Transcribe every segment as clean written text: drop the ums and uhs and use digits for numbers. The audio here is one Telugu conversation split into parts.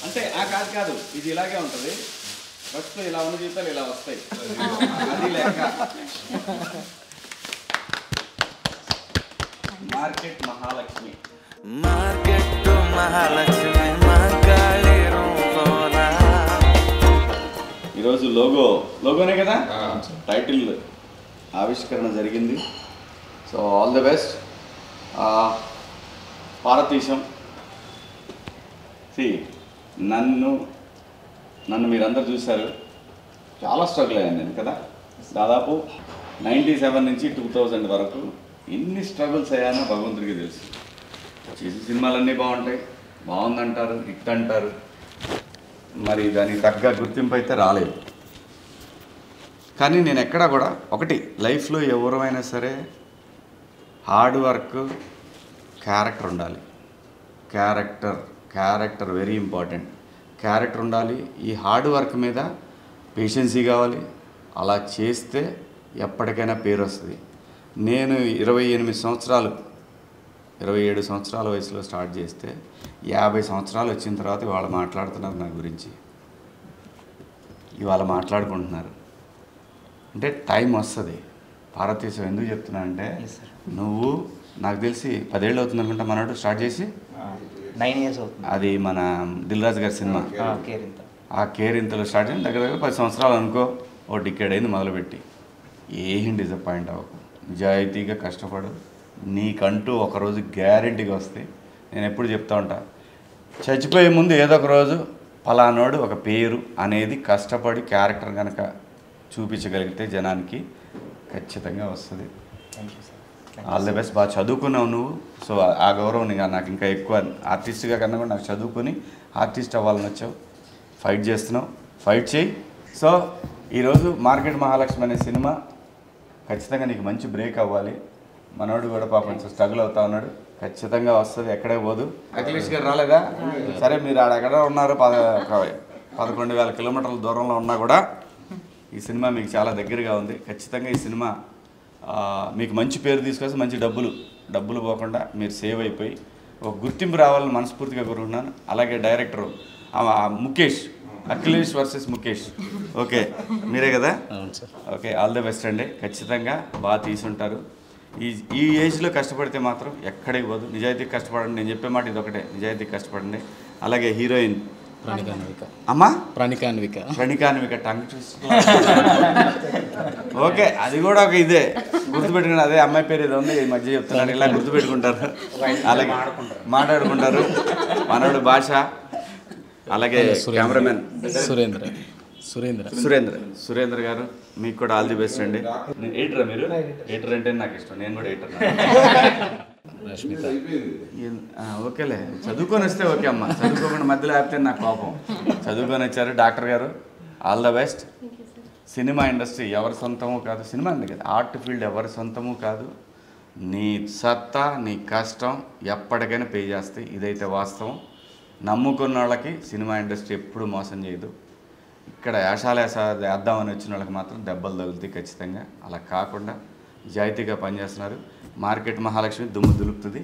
అంటే కాదు కాదు, ఇది ఇలాగే ఉంటుంది. ఫస్ట్ ఇలా ఉన్న జీతాలు ఇలా వస్తాయి, అది లెక్క. మార్కెట్ మహాలక్ష్మి, మార్కెట్ మహాలక్ష్మి ఈరోజు లోగోనే కదా టైటిల్ ఆవిష్కరణ జరిగింది. So all the best. Parvateesam నన్ను మీరందరూ చూశారు, చాలా స్ట్రగుల్ అయ్యాను నేను కదా. దాదాపు 97 నుంచి 2000 వరకు ఎన్ని స్ట్రగుల్స్ అయ్యానో భగవంతుడికి తెలుసు. చేసే సినిమాలన్నీ బాగుంటాయి, బాగుందంటారు, హిట్ అంటారు, మరి దానికి తగ్గ గుర్తింపు అయితే రాలేదు. కానీ నేను ఎక్కడా కూడా ఒకటి, లైఫ్లో ఎవరైనా సరే హార్డ్ వర్క్, క్యారెక్టర్ ఉండాలి. Character very important. క్యారెక్టర్ ఉండాలి. ఈ హార్డ్ వర్క్ మీద పేషెన్సీ కావాలి. అలా చేస్తే ఎప్పటికైనా పేరు వస్తుంది. నేను 27 సంవత్సరాలు 27 సంవత్సరాల వయసులో స్టార్ట్ చేస్తే 50 సంవత్సరాలు వచ్చిన తర్వాత ఇవాళ మాట్లాడుతున్నారు నా గురించి, ఇవాళ మాట్లాడుకుంటున్నారు. అంటే టైం వస్తుంది. భారతదేశం ఎందుకు చెప్తున్నా అంటే, నువ్వు నాకు తెలిసి 10 ఏళ్ళు అవుతుంది అనుకుంటా మనోడు స్టార్ట్ చేసి. 9 years అవుతుంది. అది మన దిల్ రాజు గారి సినిమా ఆ కేరింతలో స్టార్ట్ చేసి దగ్గర 10 సంవత్సరాలు అనుకో, ఓ డికేడ్ అయింది మొదలుపెట్టి. ఏం డిసప్పాయింట్ అవ్వకు, నిజాయితీగా కష్టపడు. నీకంటూ ఒకరోజు గ్యారెంటీగా వస్తే, నేను ఎప్పుడు చెప్తా ఉంటా, చచ్చిపోయే ముందు ఏదో ఒక రోజు పలానోడు ఒక పేరు అనేది కష్టపడి క్యారెక్టర్ కనుక చూపించగలిగితే జనానికి ఖచ్చితంగా వస్తుంది. All the best. బాగా చదువుకున్నావు నువ్వు, సో ఆ గౌరవం నాకు ఇంకా ఎక్కువ. ఆర్టిస్ట్గా కన్నా కూడా నాకు చదువుకొని ఆర్టిస్ట్ అవ్వాలని వచ్చావు, ఫైట్ చేస్తున్నావు, ఫైట్ చేయి. సో ఈరోజు మార్కెట్ మహాలక్ష్మి అనే సినిమా ఖచ్చితంగా నీకు మంచి బ్రేక్ అవ్వాలి. మనోడు కూడా పాపం స్ట్రగుల్ అవుతా ఉన్నాడు, ఖచ్చితంగా వస్తుంది, ఎక్కడే పోదు. అఖిలేష్ గారు రాలేదా? సరే, మీరు ఆడెక్కడ ఉన్నారు, 11,000 కిలోమీటర్ల దూరంలో ఉన్నా కూడా ఈ సినిమా మీకు చాలా దగ్గరగా ఉంది. ఖచ్చితంగా ఈ సినిమా మీకు మంచి పేరు తీసుకొస్తే, మంచి డబ్బులు పోకుండా మీరు సేవ్ అయిపోయి ఒక గుర్తింపు రావాలని మనస్ఫూర్తిగా కోరుకుంటున్నాను. అలాగే director Mukesh, Akhilesh versus Mukesh, okay మీరే కదా? ఓకే, ఆల్ ది బెస్ట్ అండి. ఖచ్చితంగా బాగా తీసుంటారు. ఈ ఏజ్లో కష్టపడితే మాత్రం ఎక్కడికి పోదు. నిజాయితీకి కష్టపడండి. నేను చెప్పే మాట ఇది ఒకటే, నిజాయితీకి కష్టపడండి. అలాగే హీరోయిన్ అమ్మా ప్రణికాన్విక టంగ్ ట్విస్ట్. ఓకే, అది కూడా ఒక ఇదే గుర్తుపెట్టుకుని, అదే అమ్మాయి పేరు ఏదో ఉంది, ఈ మధ్య చెప్తున్నారు, ఇలా గుర్తుపెట్టుకుంటారు. అలాగే మాట్లాడుకుంటారు. మనోడు భాష, అలాగే కెమెరామెన్ సురేంద్ర గారు, మీకు కూడా ఆల్ ది బెస్ట్ అండి. ఎయిటరా మీరు? ఎయిటర్ అంటే నాకు ఇష్టం, నేను కూడా ఎయిటర్. ఓకేలే, చదువుకొని వస్తే ఓకే అమ్మ, చదువుకోకుండా మధ్యలో ఆపితే నాకు కోపం. చదువుకొని వచ్చారు డాక్టర్ గారు, all the best. Cinema industry ఎవరి సొంతమూ కాదు, సినిమా ఉంది కదా, ఆర్ట్ ఫీల్డ్ ఎవరి సొంతమూ కాదు. నీ సత్తా, నీ కష్టం ఎప్పటికైనా పే చేస్తాయి, ఇదైతే వాస్తవం. నమ్ముకున్న వాళ్ళకి సినిమా ఇండస్ట్రీ ఎప్పుడు మోసం చేయదు. ఇక్కడ వేద్దామని వచ్చిన వాళ్ళకి మాత్రం దెబ్బలు తగులుతాయి ఖచ్చితంగా. అలా కాకుండా నిజాయితీగా పనిచేస్తున్నారు. మార్కెట్ మహాలక్ష్మి దుమ్ము దులుపుతుంది.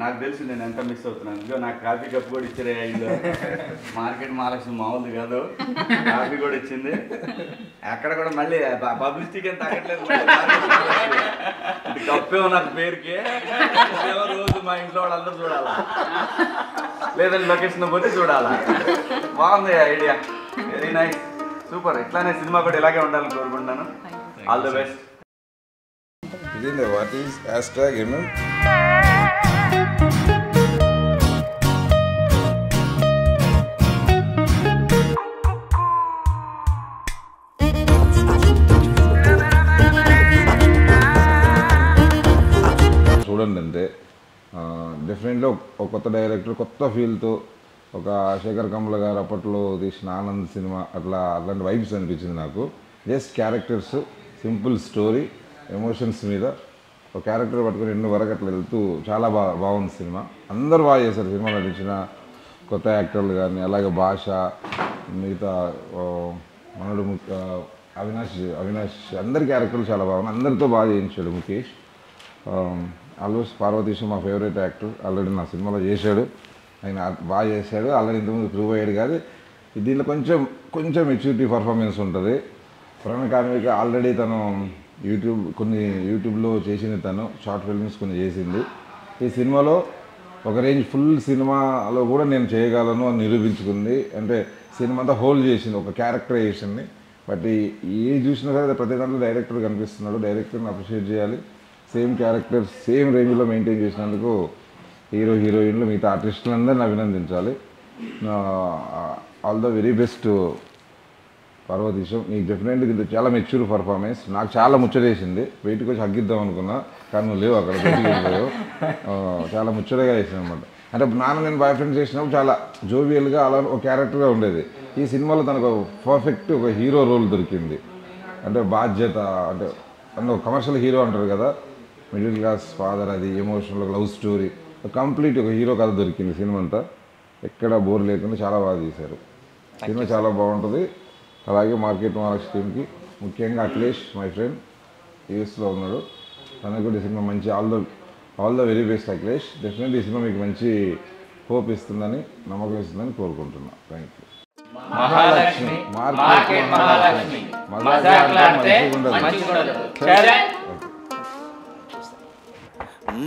నాకు తెలుసు నేను ఎంత మిస్ అవుతున్నాను. ఇదిగో నాకు కాఫీ కప్ కూడా ఇచ్చారే. ఇల్లు మార్కెట్ మహాలక్ష్మి మామూలు కాదు, కాఫీ కూడా ఇచ్చింది. అక్కడ కూడా మళ్ళీ పబ్లిసిటీకి ఏం తగ్గట్లేదు. కప్పే ఉన్నది పేరుకి, రోజు మా ఇంట్లో వాళ్ళందరూ చూడాలా, లేదంటే లొకేషన్ పోతే చూడాలా. బాగుంది ఐడియా, వెరీ నైస్, సూపర్. ఇట్లానే సినిమా కూడా ఇలాగే ఉండాలని కోరుకుంటున్నాను. All the best. What is hashtag, you know? చూడండి అంతే, డెఫినెట్లీ ఒక కొత్త డైరెక్టర్, కొత్త ఫీల్తో, ఒక శేఖర్ కమల గారు అప్పట్లో తీసిన ఆనంద్ సినిమా, అట్లాంటి వైబ్స్ అనిపించింది నాకు. Just characters, simple story, emotions మీద ఒక క్యారెక్టర్ పట్టుకొని ఎన్నో వరకు అట్లా వెళ్తూ చాలా బాగుంది సినిమా. అందరూ బాగా చేశారు సినిమాలో నటించిన కొత్త యాక్టర్లు కానీ, అలాగే భాష, మిగతా మనడు అవినాష్ అందరి క్యారెక్టర్లు చాలా బాగున్నాయి. అందరితో బాగా చేయించాడు ముఖేష్. ఆల్మోస్ట్ పార్వతీశం మా ఫేవరెట్ యాక్టర్, ఆల్రెడీ నా సినిమాలో చేశాడు, ఆయన బాగా చేశాడు, ఆల్రెడీ ఇంతకుముందు ప్రూవ్ అయ్యాడు. కాదు దీంట్లో కొంచెం మెచ్యూరిటీ పర్ఫార్మెన్స్ ఉంటుంది. ప్రణకాన్విక ఆల్రెడీ తను యూట్యూబ్లో చేసింది, తను షార్ట్ ఫిల్మ్స్ కొన్ని చేసింది. ఈ సినిమాలో ఒక రేంజ్ ఫుల్ సినిమాలో కూడా నేను చేయగలను అని నిరూపించుకుంది. అంటే సినిమా అంతా హోల్డ్ చేసింది ఒక క్యారెక్టరైజేషన్ని. బట్ ఏ చూసినా సరే ప్రతి దాంట్లో డైరెక్టర్ కనిపిస్తున్నాడు, డైరెక్టర్ని అప్రిషియేట్ చేయాలి. సేమ్ క్యారెక్టర్ సేమ్ రేంజ్లో మెయింటైన్ చేసినందుకు హీరోయిన్లు మిగతా ఆర్టిస్టులందరినీ అభినందించాలి. All the very best Parvateesam. నీకు డెఫినెట్లీ దీంట్లో చాలా మెచ్యూర్ పర్ఫార్మెన్స్. నాకు చాలా ముచ్చటేసింది, బయటకు వచ్చి హగ్గిద్దాం అనుకున్నా కానీ నువ్వు లేవు అక్కడ, బయటికి వెళ్ళిపోయావు. చాలా ముచ్చటగా వేసాను అనమాట. అంటే నేను బాయ్ ఫ్రెండ్స్ చేసినప్పుడు చాలా జోవియల్గా అలా ఒక క్యారెక్టర్గా ఉండేది. ఈ సినిమాలో తనకు పర్ఫెక్ట్ ఒక హీరో రోల్ దొరికింది. అంటే బాధ్యత, అంటే ఒక కమర్షియల్ హీరో అంటారు కదా, మిడిల్ క్లాస్ ఫాదర్, అది ఎమోషనల్ లవ్ స్టోరీ, కంప్లీట్ ఒక హీరో కథ దొరికింది. సినిమా అంతా ఎక్కడ బోర్ లేకుండా చాలా బాగా తీశారు. సినిమా చాలా బాగుంటుంది. అలాగే మార్కెట్ మహాలక్ష్మి టీమ్కి, ముఖ్యంగా అఖిలేష్ మై ఫ్రెండ్ యూఎస్లో ఉన్నాడు, తనకు కూడా ఈ సినిమా మంచి all the very best Akhilesh. Definitely ఈ సినిమా మీకు మంచి హోప్ ఇస్తుందని, నమ్మకం ఇస్తుందని కోరుకుంటున్నాను. Thank you. Mahalakshmi market Mahalakshmi మజాక్లాడితే మంచిగుండదు.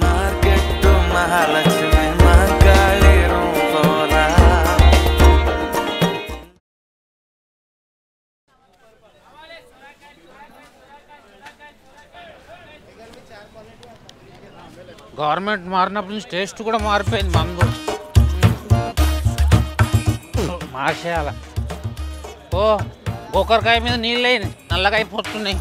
మార్కెట్ మహాలక్ష్మి మార్గాలేరు పోరా. గవర్నమెంట్ మారినప్పుడు నుంచి టేస్ట్ కూడా మారిపోయింది. మందు మార్చేయాల. ఓ గోకరకాయ మీద నీళ్ళు అయింది, నల్లగా అయిపోతున్నాయి.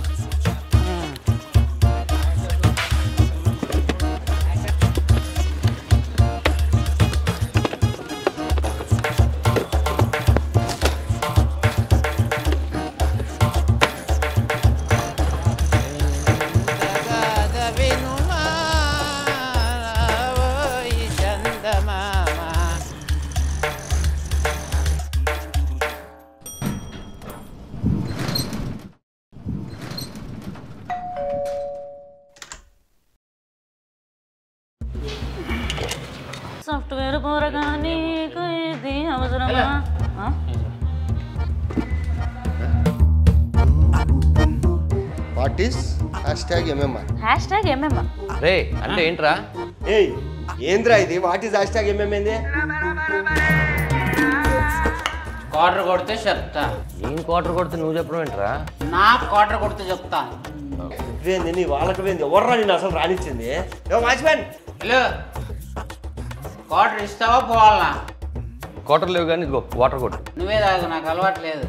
సాఫ్ట్వేర్ పోరగా నీకు ఇది అవసరమా? What is #MMR? #MMR రే అంటే ఏంట్రా? ఏయ్ ఏంద్రా ఇది? వాట్ ఈస్ #MMR ఏంది? క్వార్టర్ కొడితే చెప్తా. నేను క్వార్టర్ కొడితే నువ్వు చెప్పడం ఏంట్రా? నా క్వార్టర్ కొడితే చెప్తా. ఇవేంది నీ వాళ్ళకి వేంది? ఎవర్రా నేను అసలు రానిచ్చింది? వాచ్మెన్ హలో, క్వార్టర్ ఇస్తావా పోవాలనా? క్వార్టర్ లేవు కానీ ఇదిగో వాటర్ కొట్టు. నువ్వే తాగు, నాకు అలవాటు లేదు.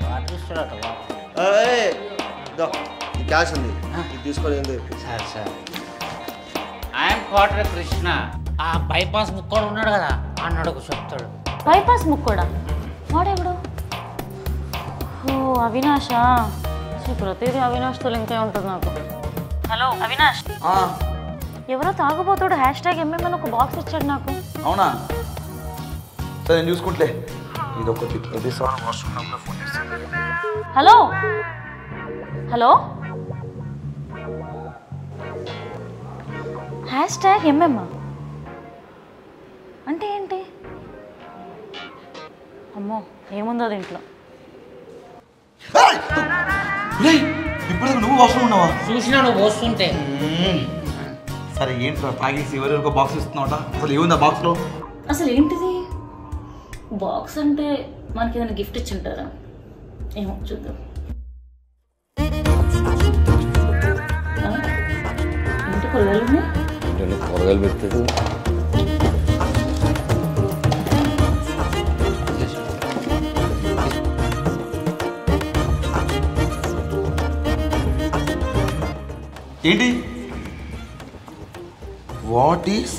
వాటర్ ఇస్తాడట. క్యాష్ ఉంది, ఇది తీసుకోలేదు. సరే సరే. I'm quarter Krishna. ఆ బైపాస్ ముక్కోడు ఉన్నాడు కదా, అన్నాడు చెప్తాడు. బైపాస్ ముక్కోడా? వాడెవడు? ఓ అవినాషా. ప్రతిదీ అవినాష్తో లింకే ఉంటుంది నాకు. హలో అవినాష్, ఎవరో తాగుబోతాడు #MMR ఒక బాక్స్ ఇచ్చాడు నాకు. అవునా? సరే నేను చూసుకుంటే ఇది ఒకటి. హలో హలో #MMR అంటే ఏంటి? అమ్మో ఏముందో దీంట్లో. ఇప్పుడు నువ్వు వాష్రూమ్ ఉన్నావా? చూసినా నువ్వు వస్తుంటే. సరే ఏంట్రా తాగేసి ఎవరెవరికో బాక్స్ ఇస్తున్నావట? అసలు ఏముంది ఆ బాక్స్లో? అసలు ఏంటిది బాక్స్ అంటే? మనకి ఏదైనా గిఫ్ట్ ఇచ్చి ఉంటారా? ఏమో చూద్దాం. ఏంటి కూరగాయలు ఉన్నాయి? కూరగాయలు పెడతాడు. ఏంటి? What is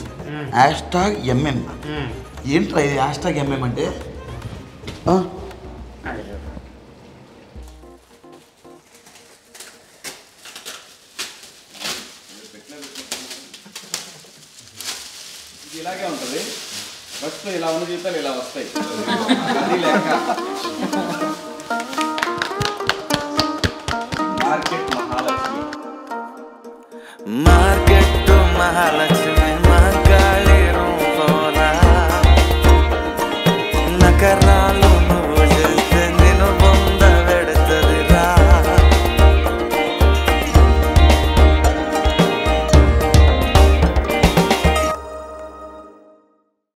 #MM? ఏంట్రా ఇది #MM అంటే? ఇలాగే ఉంటుంది. ఫస్ట్ ఇలా ఉన్న జీతాలు ఇలా వస్తాయి. అది లేక మార్కెట్ మహాలక్ష్మి. మార్కెట్ మహాలక్ష్మి